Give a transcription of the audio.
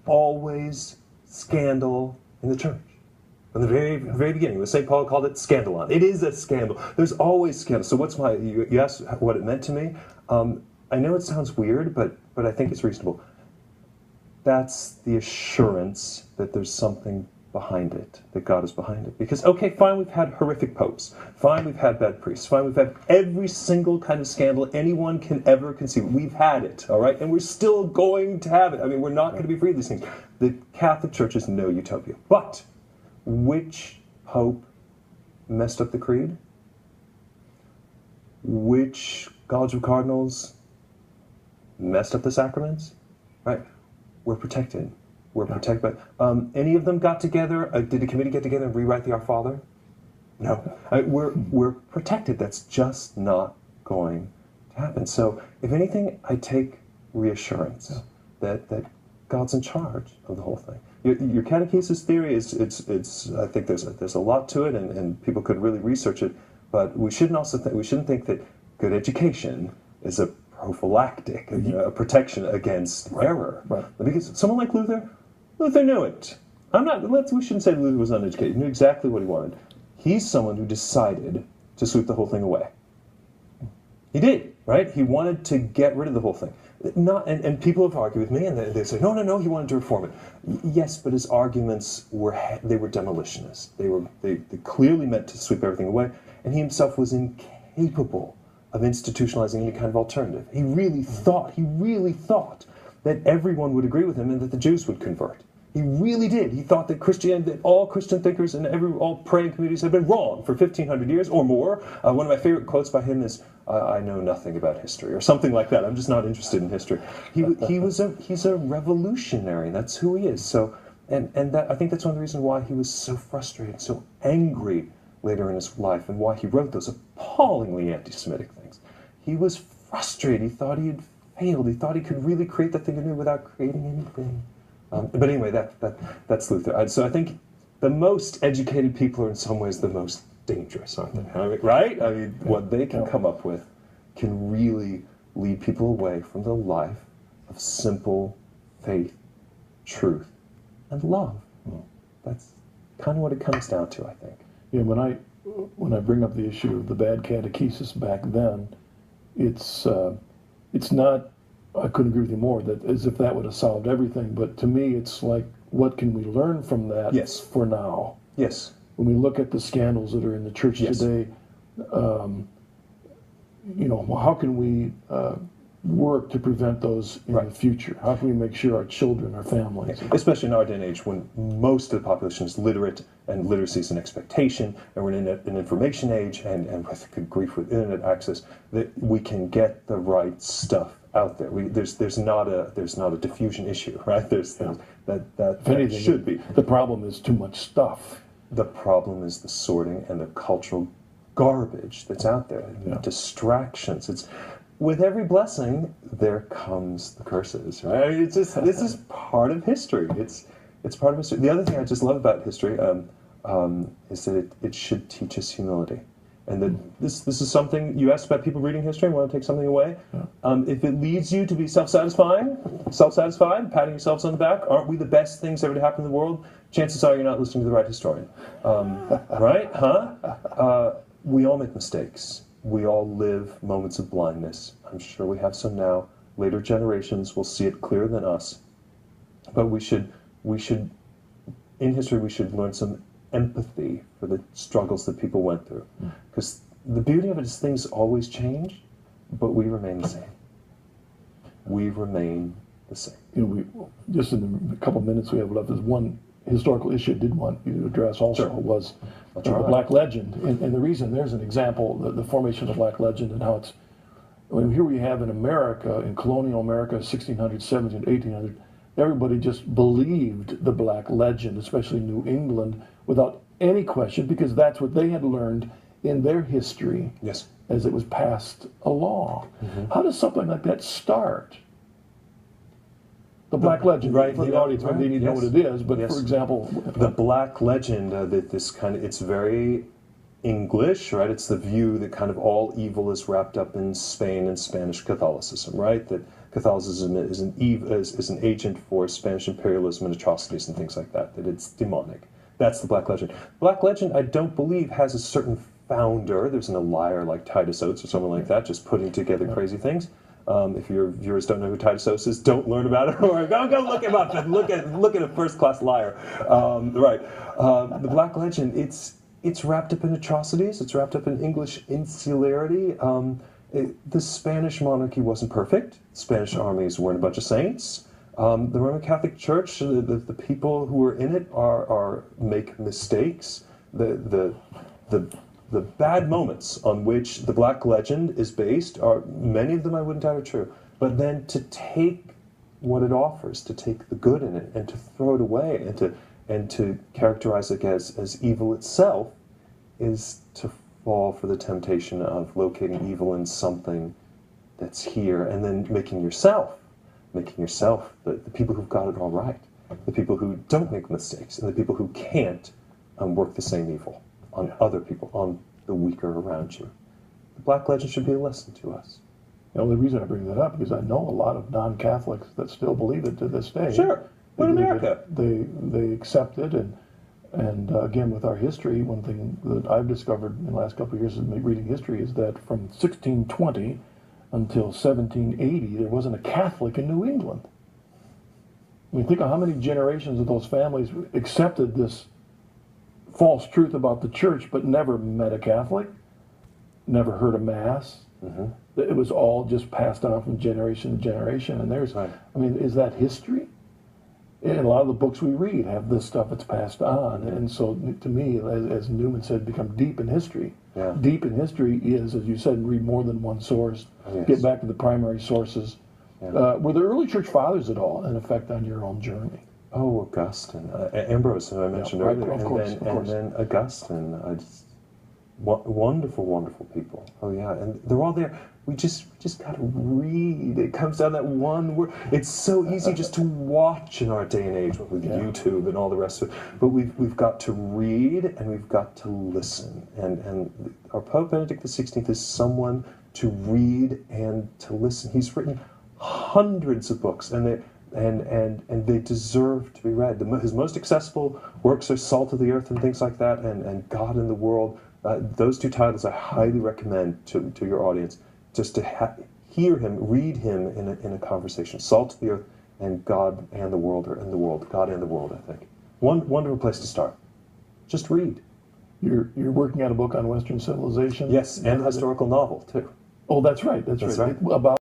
always scandal in the church. From the very beginning, when St. Paul called it scandalon. It is a scandal. There's always scandal. So what's you asked what it meant to me. I know it sounds weird, but I think it's reasonable. That's the assurance that there's something behind it, that God is behind it. Because, okay, fine, we've had horrific popes. Fine, we've had bad priests. Fine, we've had every single kind of scandal anyone can ever conceive. We've had it, all right? And we're still going to have it. I mean, we're not going to be free of these things. The Catholic Church is no utopia. But which pope messed up the creed? Which College of Cardinals messed up the sacraments? Right? We're protected. We're protected by... any of them got together? Did the committee get together and rewrite the Our Father? No. We're protected. That's just not going to happen. So, if anything, I take reassurance that God's in charge of the whole thing. Your catechesis theory is I think there's a lot to it, and people could really research it. But we shouldn't think that good education is a prophylactic, a protection against error. Right. Because someone like Luther knew it. We shouldn't say Luther was uneducated. He knew exactly what he wanted. He's someone who decided to sweep the whole thing away. He did, right? He wanted to get rid of the whole thing. And people have argued with me, and they say, no, he wanted to reform it. Yes, but his arguments were demolitionists. They clearly meant to sweep everything away, and he himself was incapable of institutionalizing any kind of alternative. He really thought that everyone would agree with him and that the Jews would convert. He really did. He thought that that all Christian thinkers and all praying communities had been wrong for 1,500 years or more. One of my favorite quotes by him is, "I know nothing about history," or something like that. I'm just not interested in history. He's a revolutionary. That's who he is. So, and that, I think that's one of the reasons why he was so frustrated, so angry later in his life, and why he wrote those appallingly anti-Semitic things. He was frustrated. He thought he had failed. He thought he could really create the thing anew without creating anything. But anyway, that's Luther. So I think the most educated people are in some ways the most dangerous, aren't they? Right? I mean, what they can come up with can really lead people away from the life of simple faith, truth, and love. That's kind of what it comes down to, I think. Yeah, when I bring up the issue of the bad catechesis back then, it's not. I couldn't agree with you more, that as if that would have solved everything. But to me, it's like, what can we learn from that for now? Yes. When we look at the scandals that are in the church today, how can we work to prevent those in the future? How can we make sure our children, our families... Especially in our day and age when most of the population is literate, and literacy is an expectation, and we're in an information age, and with good grief with internet access, that we can get the right stuff out there. There's not a diffusion issue, right? That should be. The problem is too much stuff. The problem is the sorting and the cultural garbage that's out there, the distractions. It's with every blessing there comes the curses, right? It's just this is part of history. It's part of history. The other thing I just love about history is that it should teach us humility. And that this is something, you asked about people reading history and want to take something away. If it leads you to be self-satisfied, patting yourselves on the back, aren't we the best things ever to happen in the world? Chances are you're not listening to the right historian. Right? We all make mistakes. We all live moments of blindness. I'm sure we have some now. Later generations will see it clearer than us. But we should, in history, we should learn some empathy for the struggles that people went through. Because the beauty of it is things always change, but we remain the same. We remain the same. Just in the couple of minutes we have left, there's one historical issue I did want you to address also was the Black Legend. And the reason, there's an example, the formation of the Black Legend and how it's, here we have in America, in colonial America, 1600, 1700, 1800, everybody just believed the Black Legend, especially New England, without any question, because that's what they had learned in their history as it was passed along. How does something like that start? The Black Legend, for the audience, they need to know what it is, but for example... The Black Legend, it's very English, right? It's the view that kind of all evil is wrapped up in Spain and Spanish Catholicism, right? That Catholicism is an agent for Spanish imperialism and atrocities and things like that. That it's demonic. That's the Black Legend. Black Legend, I don't believe, has a certain founder. There's a liar like Titus Oates or someone like that, just putting together crazy things. If your viewers don't know who Titus Oates is, don't learn about it, or go look him up and look at a first-class liar. The Black Legend, it's wrapped up in atrocities. It's wrapped up in English insularity. The Spanish monarchy wasn't perfect. Spanish armies weren't a bunch of saints. The Roman Catholic Church, the people who are in it are make mistakes. The bad moments on which the Black Legend is based are, many of them I wouldn't doubt are true. But then to take what it offers, to take the good in it, and to throw it away, and to characterize it as evil itself, is to fall for the temptation of locating evil in something that's here, and then making yourself the people who've got it all right, the people who don't make mistakes, and the people who can't work the same evil on other people, on the weaker around you. The Black Legend should be a lesson to us. The only reason I bring that up is I know a lot of non-Catholics that still believe it to this day. Sure, but in America, they accept it, and again, with our history, one thing that I've discovered in the last couple of years of reading history is that from 1620 until 1780, there wasn't a Catholic in New England. I mean, think of how many generations of those families accepted this false truth about the church, but never met a Catholic, never heard a mass. Mm-hmm. It was all just passed on from generation to generation. And there's, right. I mean, is that history? And a lot of the books we read have this stuff that's passed on. And so to me, as Newman said, become deep in history. Yeah. Deep in history is, as you said, read more than one source, yes. Get back to the primary sources. Yeah. Were the early church fathers at all an effect on your own journey? Oh, Augustine. Ambrose, who I mentioned earlier. And then Augustine. Wonderful, wonderful people. Oh, yeah. And they're all there. We just got to read. It comes down to that one word. It's so easy just to watch in our day and age with YouTube and all the rest of it. But we've got to read and we've got to listen. And our Pope Benedict XVI is someone to read and to listen. He's written hundreds of books, and they deserve to be read. His most accessible works are Salt of the Earth and things like that, and God in the World. Those two titles I highly recommend to your audience, just to hear him, read him in a conversation. Salt of the Earth and God and the World, or in the World, God and the World, I think. Wonderful place to start. Just read. You're working on a book on Western civilization? Yes, and a historical novel, too. Oh, that's right. That's right. About